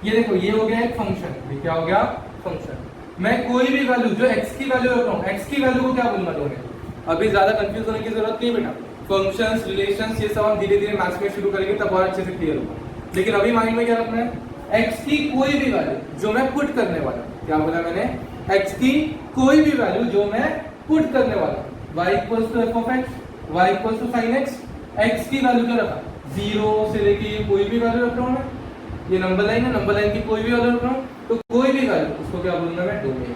ये देखो ये हो गया एक फंक्शन, ये क्या हो गया, फंक्शन, मैं कोई भी वैल्यू जो x की वैल्यू रख रहा हूँ, x की वैल्यू को क्या बोलूंगा, डोमेन। अभी ज्यादा कंफ्यूज होने की जरूरत नहीं बेटा, फंक्शंस रिलेशंस ये सब हम धीरे धीरे मैथ्स में शुरू करेंगे तब और अच्छे से क्लियर होगा, लेकिन अभी माइंड में क्या रखना है, x की कोई भी वैल्यू जो मैं पुट करने वाला हूं, क्या बोला मैंने, x की कोई भी वैल्यू जो मैं पुट करने वाला हूं, y equals to f of x, y equals to sin x, x की वैल्यू क्या रखा, 0 से लेके ये कोई भी वैल्यू रख रहा हूं मैं, ये नंबर लाइन है, नंबर लाइन की कोई भी वैल्यू रख रहा हूं, तो कोई भी वैल्यू उसको क्या बोलूंगा मैं, डोमेन,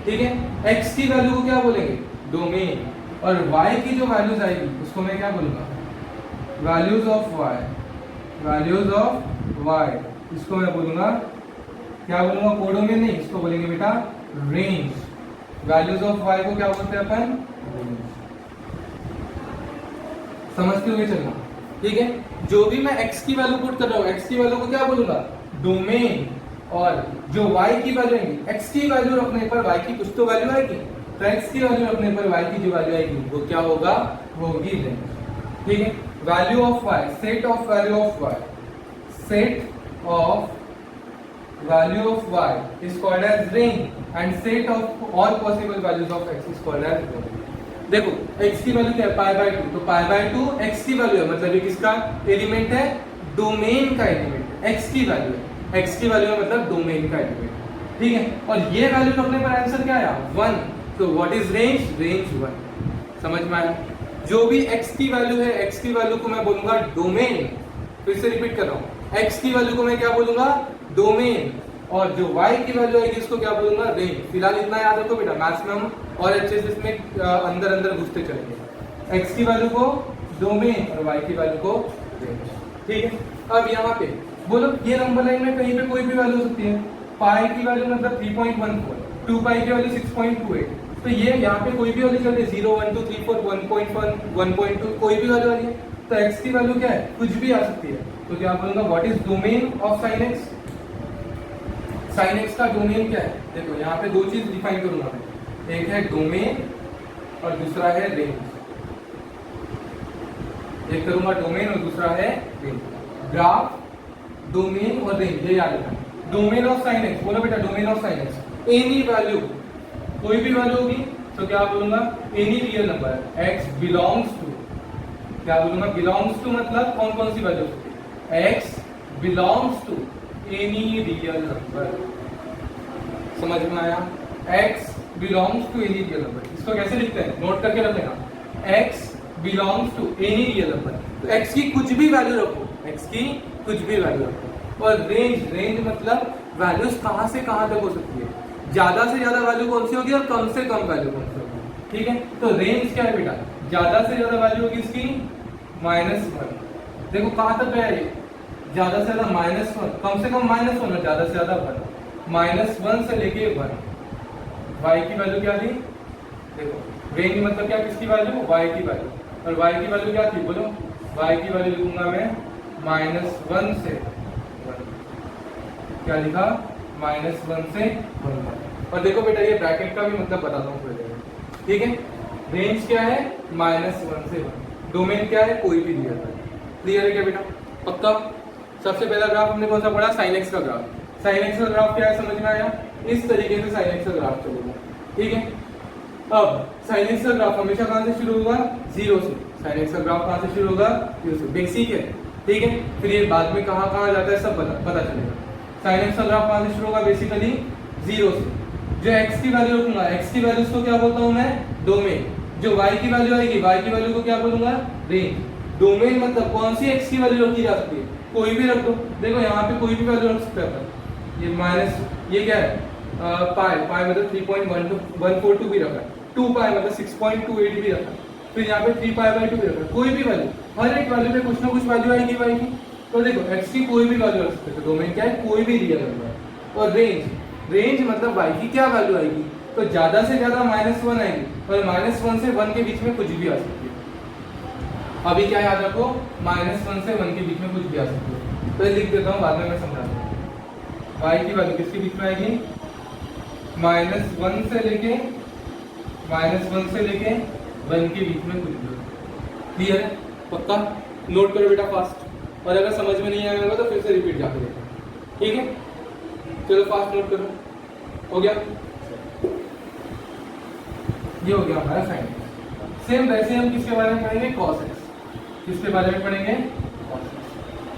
ठीक है। x की वैल्यू को क्या बोलेंगे, डोमेन, और y की जो वैल्यूज आएगी उसको मैं क्या बोलूंगा, values of y, values of y, इसको मैं बोलूंगा, क्या बोलूंगा, कोडोमेन नहीं, इसको बोलेंगे बेटा रेंज, वैल्यूज ऑफ y को क्या बोलते हैं अपन, रेंज, समझते हुए चलना, ठीक है। जो भी मैं x की वैल्यू पुट कर रहा हूँ, x की वैल्यू को क्या बोलूंगा, डोमेन, और जो y की वैल्यू आएगी, x की वैल्यू रखने पर y की कुछ तो वैल्यू आएगी, तो x की वैल्यू रखने पर y की जो वैल्यू आएगी वो क्या होगा, वो होगी रेंज, ठीक है। Value of y, set of value of y, set of value of y is called as range and set of all possible values of x is called as range। देखो x की value क्या है, पाई by 2, तो पाई by 2 x की value है, मतलब ये किसका एलिमेंट है, डोमेन का एलिमेंट, x की वैल्यू है, x की वैल्यू है मतलब डोमेन का एलिमेंट, ठीक है। और ये वैल्यू रखने पर आंसर क्या आया, 1, तो व्हाट इज रेंज, रेंज 1, समझ में आया। जो भी x की वैल्यू है, x की वैल्यू को मैं बोलूंगा डोमेन, फिर से रिपीट कर रहा हूँ, x की वैल्यू को मैं क्या बोलूंगा, डोमेन, और जो y की वैल्यू आएगी इसको क्या बोलूंगा, रेंज। फिलहाल इतना याद रखो बेटा, मैथ्स में हम और अच्छे से इसमें अंदर अंदर घुसते चलेंगे, x की वैल्यू को डोमेन और y की वैल्यू को रेंज, ठीक है। अब यहाँ पे बोलो ये नंबर लाइन में कहीं पे कोई भी वैल्यू हो सकती है, पाई की वैल्यू मतलब 3.14, 2 पाई की वैल्यू 6.28, तो ये यहाँ पे कोई भी वैल्यू चल रही है, 0 1 2 3 4 1.1 1.2 कोई भी वैल्यू आ रही है, तो x की वैल्यू क्या है, कुछ भी आ सकती है, तो क्या बोलूंगा, what is domain of sin x, sign x का डोमेन क्या है? देखो यहाँ पे दो चीज डिफाइन करूंगा मैं, एक है डोमेन और दूसरा है रेंज। एक करूंगा डोमेन और दूसरा है रेंज। ग्राफ, डोमेन और रेंज, ये याद रखना। डोमेन ऑफ साइन एक्स, बोलो बेटा domain of sine x, any value, कोई भी वैल्यू होगी तो क्या बोलूंगा? Any real number x belongs to, क्या बोलूंगा? बिलोंग्स टू मतलब कौन कौन सी value? X belongs to any real number. समझ में आया? X belongs to any real number. इसको कैसे लिखते हैं? नोट करके रख लेना, x belongs to any real number. तो एक्स की कुछ भी वैल्यू रखो, एक्स की कुछ भी वैल्यू रखो। और रेंज, रेंज मतलब वैल्यूज कहां से कहां तक हो सकती है, ज्यादा से ज्यादा वैल्यू कौन सी होगी और कम से कम वैल्यू कौन सी होगी। ठीक है, तो रेंज क्या है बेटा? ज्यादा से ज्यादा वैल्यू होगी इसकी -1। देखो कहां तक गया ये? ज्यादा से ज्यादा -1, कम से कम -1 और ज्यादा से ज्यादा 1, -1 से लेके 1। y की वैल्यू क्या थी? देखो रेंज मतलब क्या? किसकी वैल्यू? y की वैल्यू। और y की वैल्यू क्या थी? बोलो, y की वैल्यू लिखूंगा मैं -1 से 1। क्या लिखा? -1 से 1। और देखो बेटा ये ब्रैकेट का भी मतलब बताता हूँ थोड़ी देर में। ठीक है, रेंज क्या है? -1 से 1। डोमेन क्या है? कोई भी रियल वैल्यू। क्लियर है क्या बेटा? पक्का? सबसे पहला ग्राफ हमने कौन सा पढ़ा? साइन एक्स का ग्राफ। साइन एक्स का ग्राफ क्या है? समझ में आया? इस तरीके से साइन एक्स का ग्राफ चलेगा। ठीक है, अब साइन एक्स का ग्राफ हमेशा कहां से शुरू होगा? 0 से। साइन एक्स का ग्राफ कहां से शुरू होगा? 0 से। बेसिक है। ठीक है, फिर ये बाद में कहां कहां जाता है सब पता चलेगा। साइन एक्स का ग्राफ कहां से शुरू होगा? बेसिकली 0 से। जो x की वैल्यू रखूंगा, x की वैल्यू को क्या बोलता हूं मैं? डोमेन। जो y की वैल्यू आएगी, y की वैल्यू को क्या बोलूंगा? रेंज। डोमेन मतलब कौन सी x की वैल्यू रखी जा सकती है? कोई भी रख दो। देखो यहाँ पे कोई भी वैल्यू रख सकते हैं। ये माइनस, ये क्या है? पाई, पाई मतलब 3.142 भी रखा है। 2 पाई मतलब 6.28 भी रखा है। फिर यहाँ पे 3 पाई बाई 2 भी रखा है। कोई भी वैल्यू, हर एक वैल्यू पे कुछ ना कुछ वैल्यू आएगी y की। तो देखो x की कोई भी वैल्यू रख सकते हैं। तो डोमेन क्या है? कोई भी रियल नंबर। और रेंज, रेंज मतलब y की क्या वैल्यू आएगी? तो ज्यादा से ज्यादा -1 आएगी और -1 से 1 के बीच में कुछ भी आ सकती है। अभी क्या याद रखो? -1 से 1 के बीच में कुछ भी आ सकती है। तो ये लिख देता हूँ, बाद में मैं समझाता हूँ। y की वैल्यू किसके बीच में आएगी? -1 से लेके 1 के बीच में कुछ भी। क्लियर है? पक्का? नोट करो बेटा फास्ट, और अगर समझ में नहीं आएगा तो फिर से रिपीट जाकर देखो। ठीक है, चलो फास्ट नोट करो। हो गया? ये हो गया हमारा साइन। सेम वैसे हम किसके बारे में पढ़ेंगे? cos x। किसके बारे में पढ़ेंगे? cos x।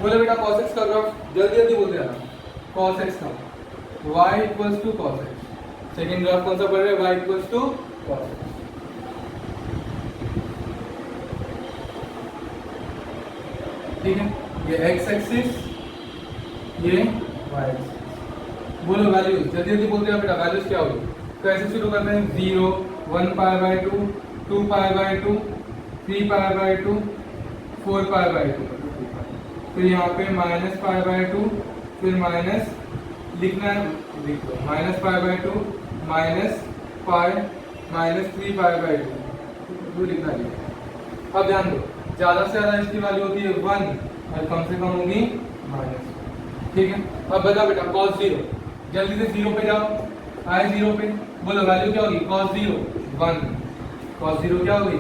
बोलो बेटा cos x का ग्राफ जल्दी जल्दी बोलते जाना। cos x का y equals to cos x। Second graph कौन सा पढ़ रहे हैं? y equals to cos x। ठीक है, ये x एक्सिस, ये y एक्सिस। बोलो वैल्यूज जल्दी जल्दी बोलते हैं बेटा। वैल्यूज क्या होगी? कैसे शुरू करते हैं? 0, 1 pi by 2, 2 pi by 2, 3 pi by 2, 4 pi by 2। फिर यहाँ पे -पाई बाई 2, फिर माइनस लिखना है, लिख दो -pi by 2, -pi, -3 pi by 2 लिखना है। अब ध्यान दो, ज्यादा से ज्यादा इसकी वैल्यू होती है 1 और कम से कम होगी -। ठीक है, अब बता बेटा cos 0, जल्दी से 0 पे जाओ, आए 0 पे। बोलो वैल्यू क्या होगी? cos 0 1। cos 0 क्या होगी?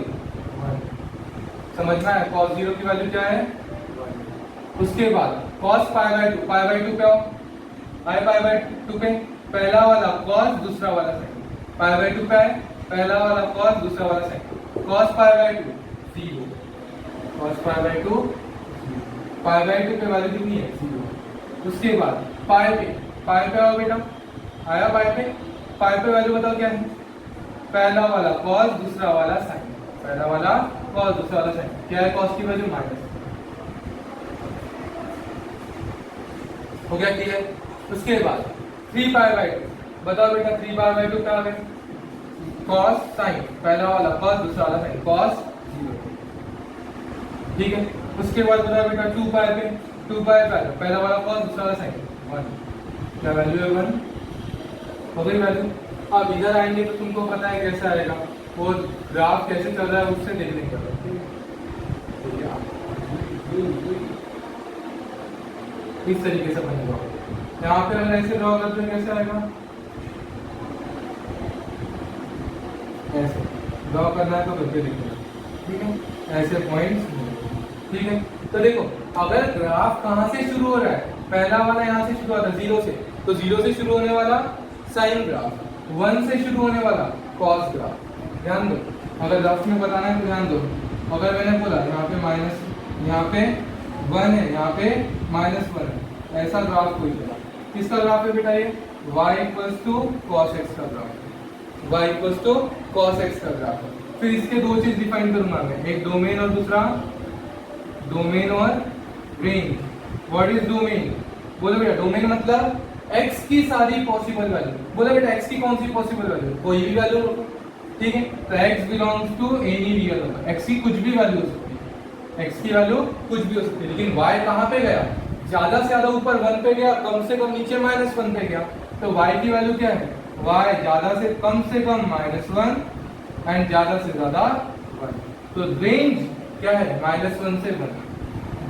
1। समझ में आया? cos 0 की वैल्यू क्या है? 1। उसके बाद cos pi by 2, pi by 2 पे आओ, आए पाई बाई 2 पे। पहला वाला cos, दूसरा वाला sin। पाई बाई 2 पे आए, पहला वाला cos, दूसरा वाला sin। cos pi by 2 0, cos pi by 2 pi by 2 पे वैल्यू कितनी है? 0। उसके बाद पाई पे आओ बेटा, आया पाई पे वैल्यू बताओ क्या है? पहला वाला cos, दूसरा वाला sin। पहला वाला cos, दूसरा वाला sin। क्या है cos की वैल्यू? माइनस। हो गया क्लियर? उसके बाद 3 पाई बाई 2, बताओ बेटा 3 पाई बाई 2 क्या आ गया? cos sin, पहला वाला cos, दूसरा वाला sin, cos 0। ठीक है, उसके बाद बताओ बेटा 2 पाई पे, पहला वाला cos, दूसरा वाला sin 1। क्या वैल्यू है? 1। हो गई वैल्यू। अब इधर आएंगे तो तुमको पता है कैसे आएगा, वो ग्राफ कैसे चल रहा है उससे देखने का। इस तरीके से बनेगा। यहाँ पे अगर ऐसे ड्रॉ करते हैं कैसे आएगा, ऐसे ड्रॉ करना है तो करके देखिए, ठीक है, ऐसे पॉइंट्स, ठीक है। तो देखो अगर ग्राफ कहाँ से शुरू हो रहा है, पहला वाला यहाँ से शुरू होता है 0 से, तो 0 से शुरू होने वाला साइन ग्राफ, 1 से शुरू होने वाला कॉस ग्राफ। ध्यान दो, अगर ग्राफ में बताना है तो ध्यान दो, अगर मैंने बोला यहाँ पे माइनस, यहाँ पे 1 है, यहाँ पे -1 है, ऐसा ग्राफ कोई चला, किसका ग्राफ है बेटा ये, y cos x का ग्राफ, y cos x का ग्राफ है। फिर इसके दो चीज डिफाइन करूंगा मैं, एक डोमेन और दूसरा डोमेन और रेंज। व्हाट इज डोमेन, बोलो बेटा, डोमेन मतलब x की सारी पॉसिबल वैल्यू, बोलो बेटा x की कौन सी पॉसिबल वैल्यू, कोई भी वैल्यू, ठीक है। तो x belongs to any real number, x की कुछ भी वैल्यू हो सकती है, x की वैल्यू कुछ भी हो सकती है, लेकिन y कहाँ पे गया, ज्यादा से ज्यादा ऊपर 1 पे गया, कम से कम नीचे -1 पे गया, तो y की वैल्यू क्या है, y ज्यादा से कम -1 एंड ज्यादा से ज्यादा 1। तो रेंज क्या है, -1 से 1।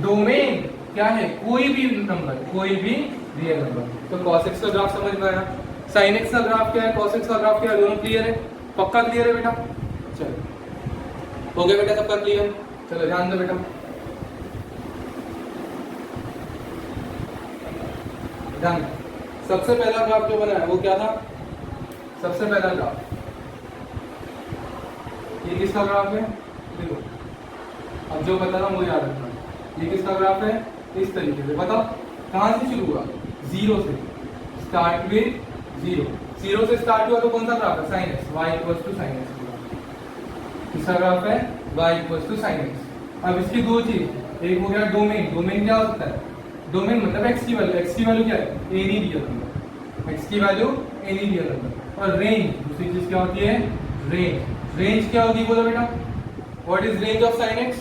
डोमेन क्या है, कोई भी नंबर, कोई भी रियल नंबर। तो cos x का ग्राफ समझ में आया, sin x का ग्राफ क्या है, cos x का ग्राफ क्या है, दोनों क्लियर है, पक्का क्लियर है बेटा। चलो हो गया बेटा, सबका क्लियर। चलो ध्यान दो बेटा, ध्यान, सबसे पहला ग्राफ जो बना है वो क्या था, सबसे पहला ग्राफ ये किसका ग्राफ है, देखो अब जो बता रहा हूं वो याद रखना, ये किसका ग्राफ है, इस तरीके से बताओ, कहां से शुरू हुआ, 0 से, स्टार्ट विद 0 से स्टार्ट हुआ, तो कौन सा ग्राफ है, sin x, y sin x, किसका ग्राफ है, y sin x। अब इसकी दो चीज, एक हो गया डोमेन, डोमेन क्या हो सकता है, डोमेन मतलब x की वैल्यू, x की वैल्यू क्या है, एनी रियल नंबर, x की वैल्यू एनी रियल नंबर। और रेंज, दूसरी चीज क्या होती है, रेंज, रेंज क्या होगी बोलो बेटा, what is range of sin x,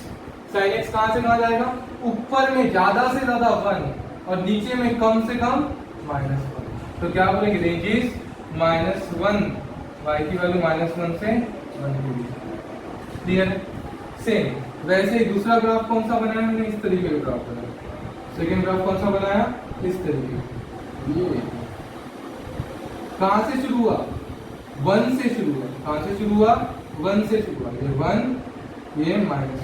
sin x कहां से कहां जाएगा, ऊपर में ज्यादा से ज्यादा 1 और नीचे में कम से कम -1, तो क्या बोलेंगे, रेंज इज -1, y की वैल्यू -1 से 1 के बीच। क्लियर है। सेम वैसे ही दूसरा ग्राफ कौन सा बनाया हमने, इस तरीके का ग्राफ बनाया, सेकेंड ग्राफ कौन सा बनाया, इस तरीके, ये कहां से शुरू हुआ, 1 से शुरू हुआ, कहां से शुरू हुआ, 1 से शुरू हुआ, ये 1 ये माइनस,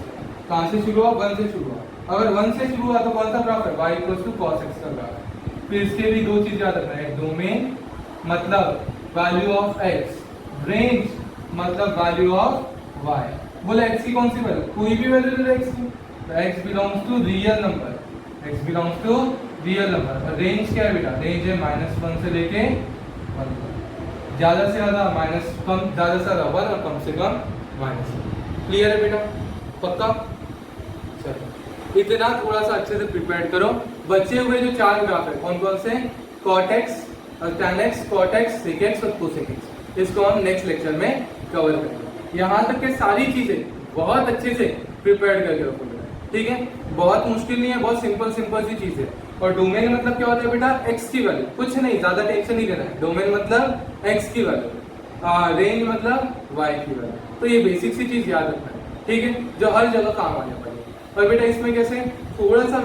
कहां से शुरू हुआ, 1 से शुरू हुआ। अगर 1 से शुरू हुआ तो कौन सा ग्राफ है, y cos x का ग्राफ। फिर इसके भी दो चीज याद रखना है, डोमेन मतलब वैल्यू ऑफ x, रेंज मतलब वैल्यू ऑफ y। बोले x की कौन सी वैल्यू, कोई भी वैल्यू ले x की, तो x belongs to real number, x belongs to real number. और रेंज क्या है बेटा, रेंज है -1 से लेके 1, ज्यादा से ज्यादा कम, ज्यादा से ज्यादा 1 और कम से कम -1। क्लियर है बेटा, पक्का। चलो इतना थोड़ा सा अच्छे से प्रिपेयर करो। बचे हुए जो 4 ग्राफ है कौन कौन से, cot x, tan x, cot x, sec x और cosec x, इसको हम नेक्स्ट लेक्चर में कवर करेंगे। यहाँ तक के सारी चीजें बहुत अच्छे से प्रिपेयर करके रखोगे, ठीक है। बहुत मुश्किल नहीं है, बहुत सिंपल सिंपल सी चीज है। और डोमेन मतलब क्या होता है बेटा, x की वैल्यू, कुछ नहीं, ज्यादा टेंशन नहीं लेना है। डोमेन मतलब x की वैल्यू, रेंज मतलब y की वैल्यू। तो ये बेसिक सी चीज याद रखना है, ठीक है, जो हर जगह काम आने वाली है। और बेटा इसमें कैसे थोड़ा सा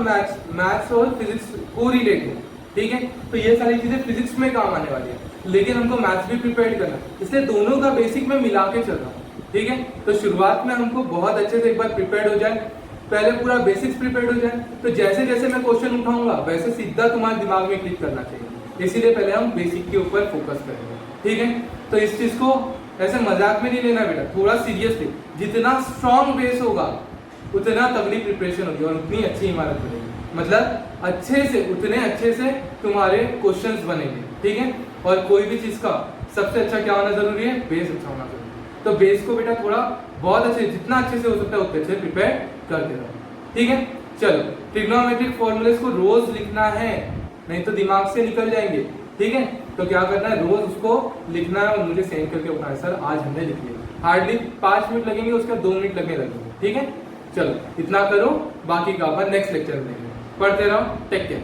मैथ्स और फिजिक्स को रिलेट है, ठीक है। तो ये सारी चीजें फिजिक्स में काम आने वाली है, लेकिन हमको मैथ्स भी प्रिपेयर करना है, इसलिए दोनों का बेसिक में मिला के चल रहा हूँ, ठीक है। तो शुरुआत में हमको बहुत अच्छे से एक बार प्रिपेयर हो जाए, पहले पूरा बेसिक्स प्रिपेयर हो जाए, तो जैसे जैसे मैं क्वेश्चन उठाऊंगा वैसे सीधा तुम्हारे दिमाग में क्लिक करना चाहिए, इसीलिए पहले हम बेसिक के ऊपर फोकस करेंगे, ठीक है। तो इस चीज को ऐसे मजाक में नहीं लेना बेटा, थोड़ा सीरियसली, जितना स्ट्रॉन्ग बेस होगा उतना तगड़ी प्रिपरेशन होगी और उतनी अच्छी इमारत बनेगी, मतलब अच्छे से, उतने अच्छे से तुम्हारे क्वेश्चंस बनेंगे, ठीक है। और कोई भी चीज का सबसे अच्छा क्या होना जरूरी है, बेस अच्छा होना जरूरी है। तो बेस को बेटा थोड़ा बहुत अच्छे, जितना अच्छे से हो सकता है उतने अच्छे प्रिपेयर करते रहो, ठीक है। चलो ट्रिग्नोमेट्रिक फॉर्मूलेस को रोज लिखना है, नहीं तो दिमाग से निकल जाएंगे, ठीक है। तो क्या करना है, रोज उसको लिखना है और मुझे सेंड करके बताना, सर आज हमने लिख लिया। हार्डली 5 मिनट लगेंगे, उसके 2 मिनट लगने लगेंगे, ठीक है। चलो इतना करो, बाकी का अपन नेक्स्ट लेक्चर में देखेंगे। पढ़ते रहो, टेक केयर।